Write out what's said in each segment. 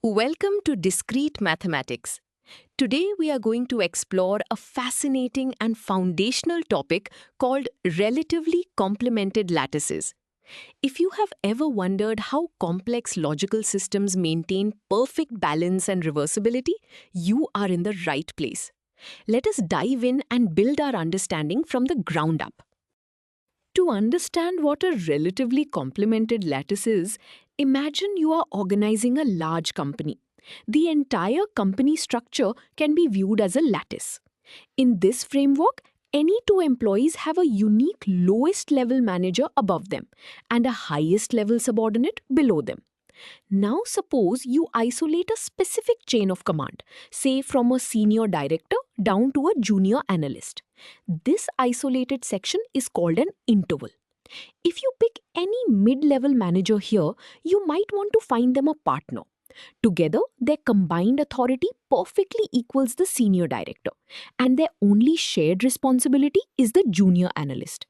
Welcome to Discrete Mathematics. Today we are going to explore a fascinating and foundational topic called relatively complemented lattices. If you have ever wondered how complex logical systems maintain perfect balance and reversibility, you are in the right place. Let us dive in and build our understanding from the ground up. To understand what a relatively complemented lattice is, imagine you are organizing a large company. The entire company structure can be viewed as a lattice. In this framework, any two employees have a unique lowest level manager above them and a highest level subordinate below them. Now suppose you isolate a specific chain of command, say from a senior director down to a junior analyst. This isolated section is called an interval. If you pick any mid-level manager here, you might want to find them a partner. Together, their combined authority perfectly equals the senior director, and their only shared responsibility is the junior analyst.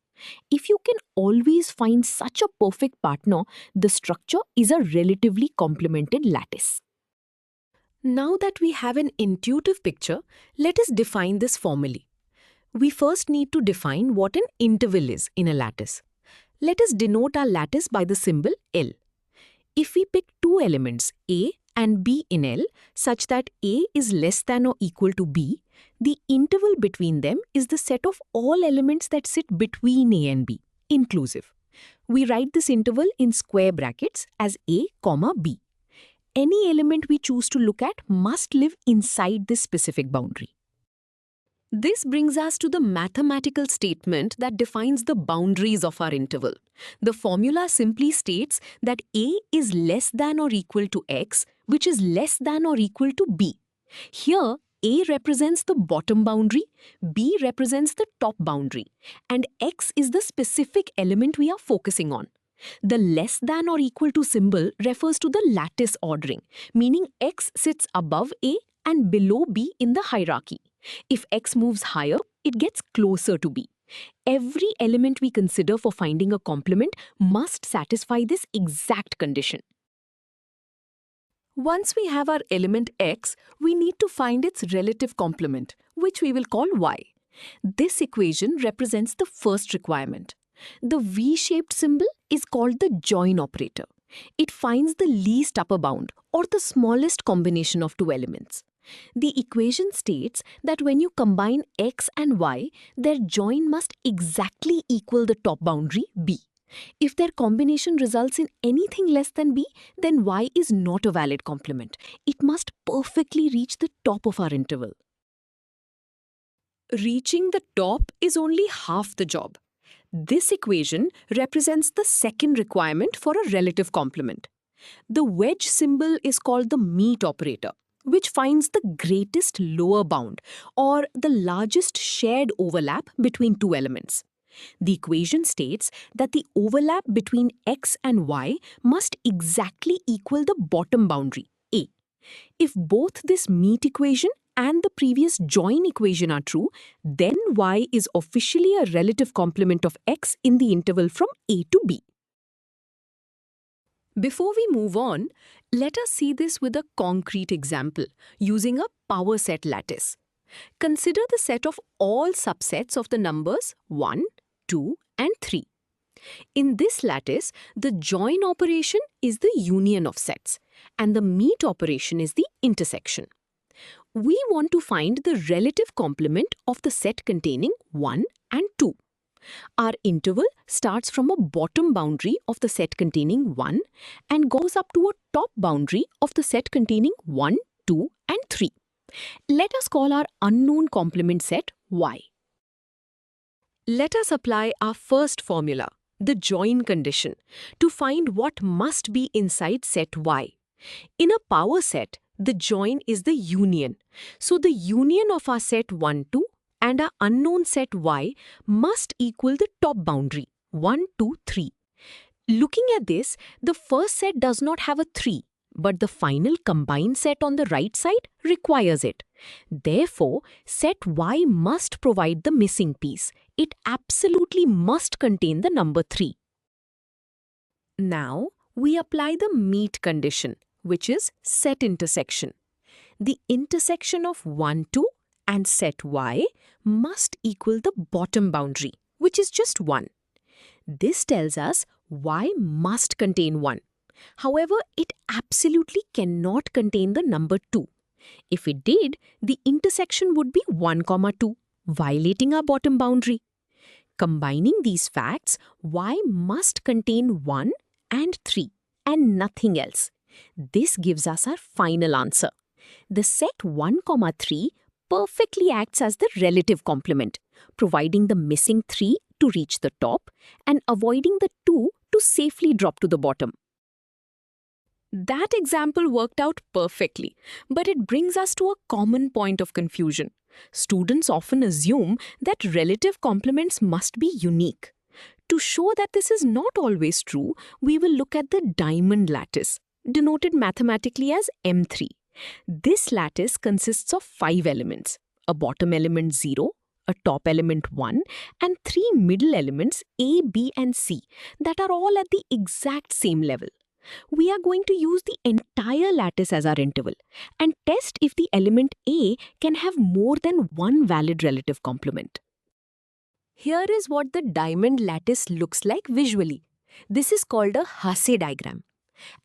If you can always find such a perfect partner, the structure is a relatively complemented lattice. Now that we have an intuitive picture, let us define this formally. We first need to define what an interval is in a lattice. Let us denote our lattice by the symbol L. If we pick two elements A and B in L such that A is less than or equal to B, the interval between them is the set of all elements that sit between A and B, inclusive. We write this interval in square brackets as A, B. Any element we choose to look at must live inside this specific boundary. This brings us to the mathematical statement that defines the boundaries of our interval. The formula simply states that A is less than or equal to X, which is less than or equal to B. Here, A represents the bottom boundary, B represents the top boundary, and X is the specific element we are focusing on. The less than or equal to symbol refers to the lattice ordering, meaning X sits above A and below B in the hierarchy. If X moves higher, it gets closer to B. Every element we consider for finding a complement must satisfy this exact condition. Once we have our element X, we need to find its relative complement, which we will call Y. This equation represents the first requirement. The V-shaped symbol is called the join operator. It finds the least upper bound, or the smallest combination of two elements. The equation states that when you combine X and Y, their join must exactly equal the top boundary B. If their combination results in anything less than B, then Y is not a valid complement. It must perfectly reach the top of our interval. Reaching the top is only half the job. This equation represents the second requirement for a relative complement. The wedge symbol is called the meet operator, which finds the greatest lower bound, or the largest shared overlap between two elements. The equation states that the overlap between X and Y must exactly equal the bottom boundary, A. If both this meet equation and the previous join equation are true, then Y is officially a relative complement of X in the interval from A to B. Before we move on, let us see this with a concrete example using a power set lattice. Consider the set of all subsets of the numbers 1, 2, and 3. In this lattice, the join operation is the union of sets, and the meet operation is the intersection. We want to find the relative complement of the set containing 1 and 2. Our interval starts from a bottom boundary of the set containing 1 and goes up to a top boundary of the set containing 1, 2, and 3. Let us call our unknown complement set Y. Let us apply our first formula, the join condition, to find what must be inside set Y. In a power set, the join is the union. So the union of our set 1, 2 and our unknown set Y must equal the top boundary, 1, 2, 3. Looking at this, the first set does not have a 3, but the final combined set on the right side requires it. Therefore, set Y must provide the missing piece. It absolutely must contain the number 3. Now, we apply the meet condition, which is set intersection. The intersection of 1, 2 and set y must equal the bottom boundary, which is just 1. This tells us y must contain 1. However, it absolutely cannot contain the number 2. If it did, the intersection would be 1, 2, violating our bottom boundary. Combining these facts, y must contain 1 and 3 and nothing else. This gives us our final answer. The set 1, 3 perfectly acts as the relative complement, providing the missing 3 to reach the top and avoiding the 2 to safely drop to the bottom. That example worked out perfectly, but it brings us to a common point of confusion. Students often assume that relative complements must be unique. To show that this is not always true, we will look at the diamond lattice, denoted mathematically as M3. This lattice consists of 5 elements, a bottom element 0, a top element 1, and 3 middle elements A, B, and C that are all at the exact same level. We are going to use the entire lattice as our interval and test if the element A can have more than one valid relative complement. Here is what the diamond lattice looks like visually. This is called a Hasse diagram.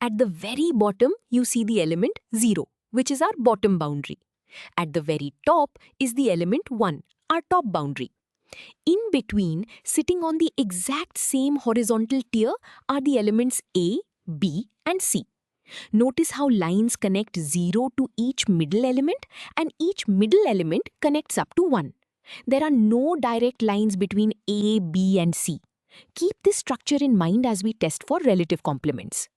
At the very bottom, you see the element 0, which is our bottom boundary. At the very top is the element 1, our top boundary. In between, sitting on the exact same horizontal tier, are the elements A, B, and C. Notice how lines connect 0 to each middle element and each middle element connects up to 1. There are no direct lines between A, B, and C. Keep this structure in mind as we test for relative complements.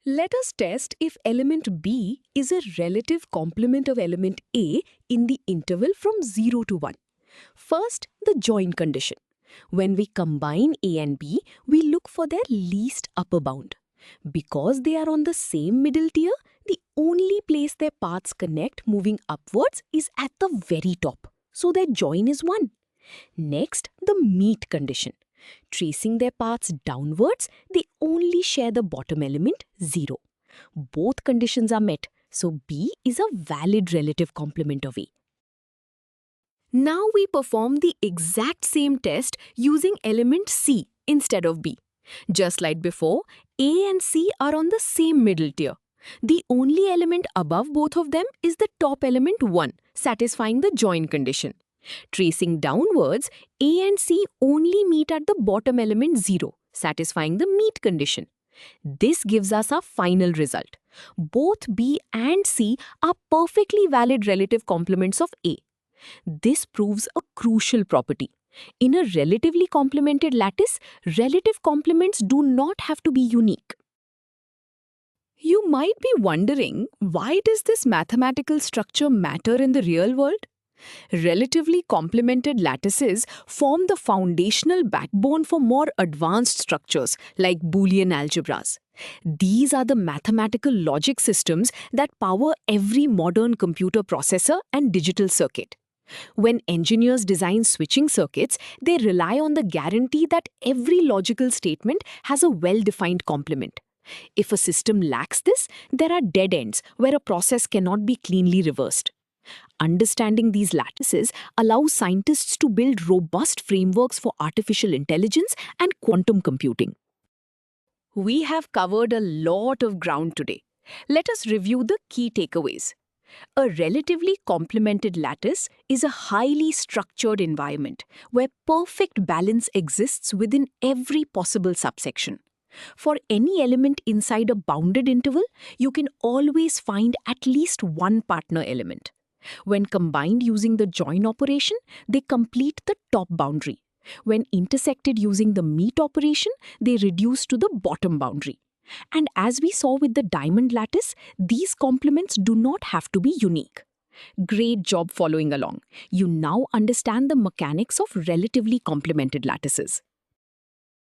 Let us test if element B is a relative complement of element A in the interval from 0 to 1. First, the join condition. When we combine A and B, we look for their least upper bound. Because they are on the same middle tier, the only place their paths connect moving upwards is at the very top. So their join is 1. Next, the meet condition. Tracing their paths downwards, they only share the bottom element 0. Both conditions are met, so B is a valid relative complement of A. Now we perform the exact same test using element C instead of B. Just like before, A and C are on the same middle tier. The only element above both of them is the top element 1, satisfying the join condition. Tracing downwards, A and C only meet at the bottom element 0, satisfying the meet condition. This gives us our final result. Both B and C are perfectly valid relative complements of A. This proves a crucial property. In a relatively complemented lattice, relative complements do not have to be unique. You might be wondering, why does this mathematical structure matter in the real world? Relatively complemented lattices form the foundational backbone for more advanced structures like Boolean algebras. These are the mathematical logic systems that power every modern computer processor and digital circuit. When engineers design switching circuits, they rely on the guarantee that every logical statement has a well-defined complement. If a system lacks this, there are dead ends where a process cannot be cleanly reversed. Understanding these lattices allows scientists to build robust frameworks for artificial intelligence and quantum computing. We have covered a lot of ground today. Let us review the key takeaways. A relatively complemented lattice is a highly structured environment where perfect balance exists within every possible subsection. For any element inside a bounded interval, you can always find at least one partner element. When combined using the join operation, they complete the top boundary. When intersected using the meet operation, they reduce to the bottom boundary. And as we saw with the diamond lattice, these complements do not have to be unique. Great job following along. You now understand the mechanics of relatively complemented lattices.